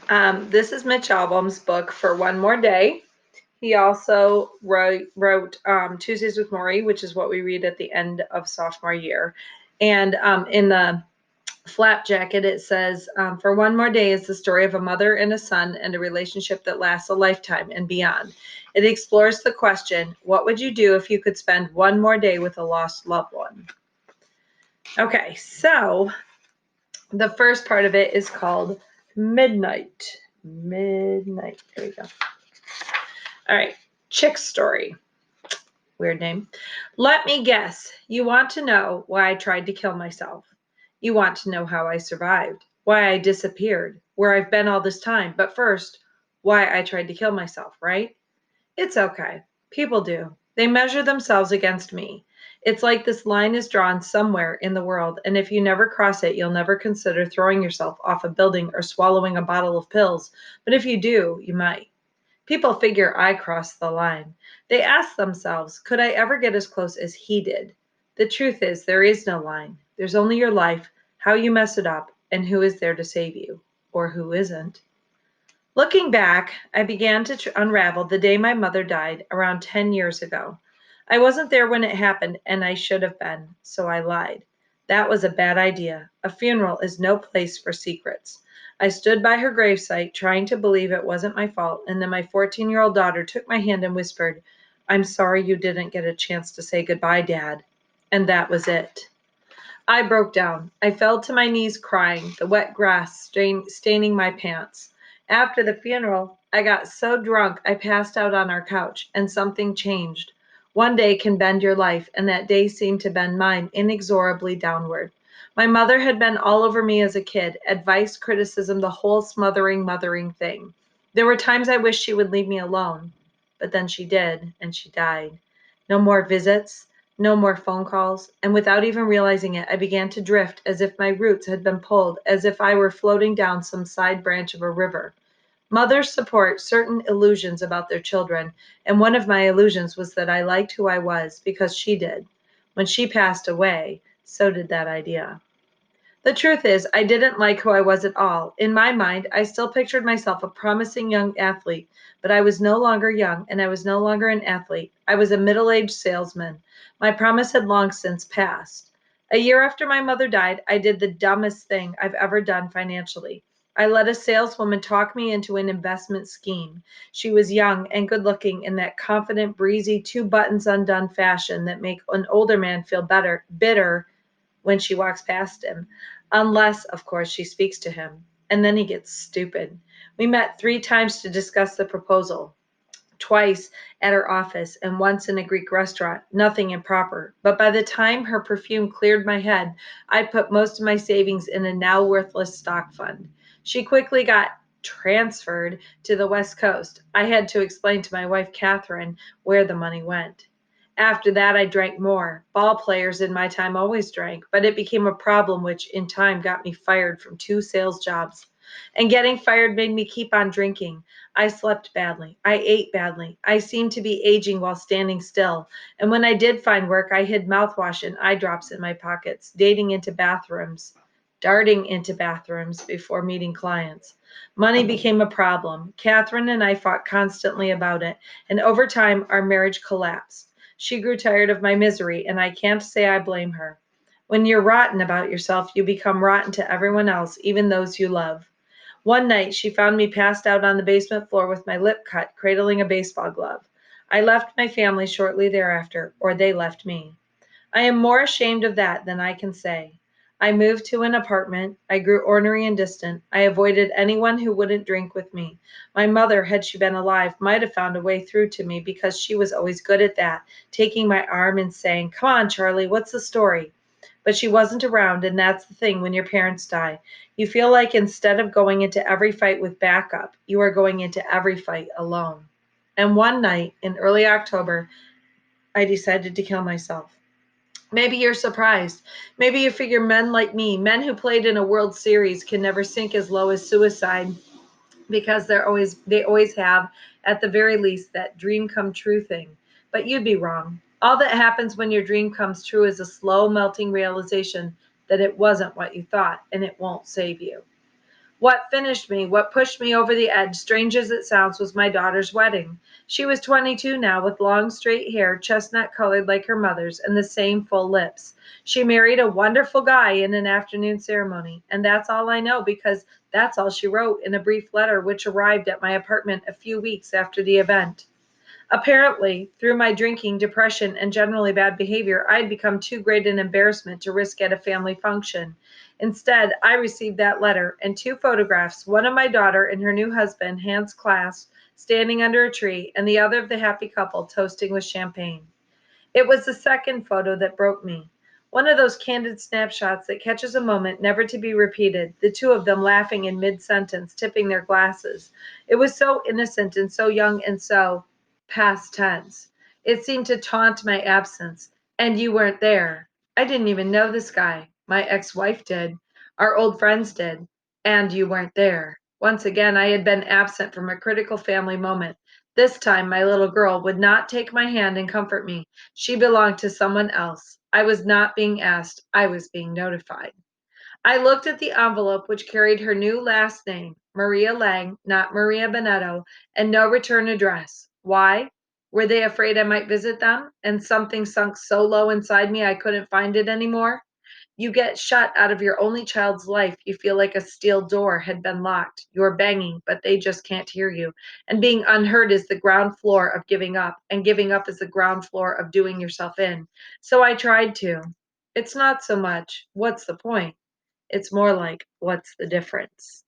This is Mitch Albom's book For One More Day. He also wrote Tuesdays with Morrie, which is what we read at the end of sophomore year. And in the flap jacket, it says, For One More Day is the story of a mother and a son and a relationship that lasts a lifetime and beyond. It explores the question, what would you do if you could spend one more day with a lost loved one? Okay, so the first part of it is called Midnight. Midnight. There we go. All right. Chick story. Weird name. Let me guess. You want to know why I tried to kill myself. You want to know how I survived, why I disappeared, where I've been all this time. But first, why I tried to kill myself, right? It's okay. People do. They measure themselves against me. It's like this line is drawn somewhere in the world, and if you never cross it, you'll never consider throwing yourself off a building or swallowing a bottle of pills. But if you do, you might. People figure I crossed the line. They ask themselves, could I ever get as close as he did? The truth is, there is no line. There's only your life, how you mess it up, and who is there to save you, or who isn't. Looking back, I began to unravel the day my mother died around 10 years ago. I wasn't there when it happened, and I should have been, so I lied. That was a bad idea. A funeral is no place for secrets. I stood by her gravesite trying to believe it wasn't my fault, and then my 14-year-old daughter took my hand and whispered, I'm sorry you didn't get a chance to say goodbye, Dad. And that was it. I broke down. I fell to my knees crying, the wet grass staining my pants. After the funeral, I got so drunk I passed out on our couch, and something changed. One day can bend your life, and that day seemed to bend mine inexorably downward. My mother had been all over me as a kid, advice, criticism, the whole mothering thing. There were times I wished she would leave me alone, but then she did, and she died. No more visits, no more phone calls, and without even realizing it, I began to drift as if my roots had been pulled, as if I were floating down some side branch of a river. Mothers support certain illusions about their children, and one of my illusions was that I liked who I was because she did. When she passed away, so did that idea. The truth is, I didn't like who I was at all. In my mind, I still pictured myself a promising young athlete, but I was no longer young and I was no longer an athlete. I was a middle aged salesman. My promise had long since passed. A year after my mother died, I did the dumbest thing I've ever done financially. I let a saleswoman talk me into an investment scheme. She was young and good looking in that confident, breezy, two buttons undone fashion that make an older man feel bitter when she walks past him, unless, of course, she speaks to him. And then he gets stupid. We met 3 times to discuss the proposal. Twice at her office and once in a Greek restaurant, nothing improper. But by the time her perfume cleared my head, I'd put most of my savings in a now worthless stock fund. She quickly got transferred to the West Coast. I had to explain to my wife, Catherine, where the money went. After that, I drank more. Ball players in my time always drank, but it became a problem, which in time got me fired from 2 sales jobs. And getting fired made me keep on drinking. I slept badly. I ate badly. I seemed to be aging while standing still. And when I did find work, I hid mouthwash and eye drops in my pockets, darting into bathrooms before meeting clients. Money became a problem. Catherine and I fought constantly about it, and over time, our marriage collapsed. She grew tired of my misery, and I can't say I blame her. When you're rotten about yourself, you become rotten to everyone else, even those you love. One night, she found me passed out on the basement floor with my lip cut, cradling a baseball glove. I left my family shortly thereafter, or they left me. I am more ashamed of that than I can say. I moved to an apartment. I grew ornery and distant. I avoided anyone who wouldn't drink with me. My mother, had she been alive, might have found a way through to me because she was always good at that, taking my arm and saying, Come on, Charlie, what's the story? But she wasn't around, and that's the thing when your parents die. You feel like instead of going into every fight with backup, you are going into every fight alone. And one night in early October, I decided to kill myself. Maybe you're surprised. Maybe you figure men like me, men who played in a World Series, can never sink as low as suicide because they always have, at the very least, that dream come true thing. But you'd be wrong. All that happens when your dream comes true is a slow melting realization that it wasn't what you thought and it won't save you. What finished me, what pushed me over the edge, strange as it sounds, was my daughter's wedding. She was 22 now, with long straight hair, chestnut colored like her mother's, and the same full lips. She married a wonderful guy in an afternoon ceremony, and that's all I know because that's all she wrote in a brief letter which arrived at my apartment a few weeks after the event. Apparently, through my drinking, depression, and generally bad behavior, I had become too great an embarrassment to risk at a family function. Instead, I received that letter and two photographs, one of my daughter and her new husband, hands clasped, standing under a tree, and the other of the happy couple toasting with champagne. It was the second photo that broke me. One of those candid snapshots that catches a moment never to be repeated, the two of them laughing in mid sentence, tipping their glasses. It was so innocent and so young and so past tense. It seemed to taunt my absence. And you weren't there. I didn't even know this guy. My ex wife did. Our old friends did. And you weren't there. Once again, I had been absent from a critical family moment. This time, my little girl would not take my hand and comfort me. She belonged to someone else. I was not being asked, I was being notified. I looked at the envelope which carried her new last name, Maria Lang, not Maria Bonetto, and no return address. Why? Were they afraid I might visit them and something sunk so low inside me I couldn't find it anymore? You get shut out of your only child's life. You feel like a steel door had been locked. You're banging, but they just can't hear you. And being unheard is the ground floor of giving up, and giving up is the ground floor of doing yourself in. So I tried to. It's not so much, what's the point? It's more like, what's the difference?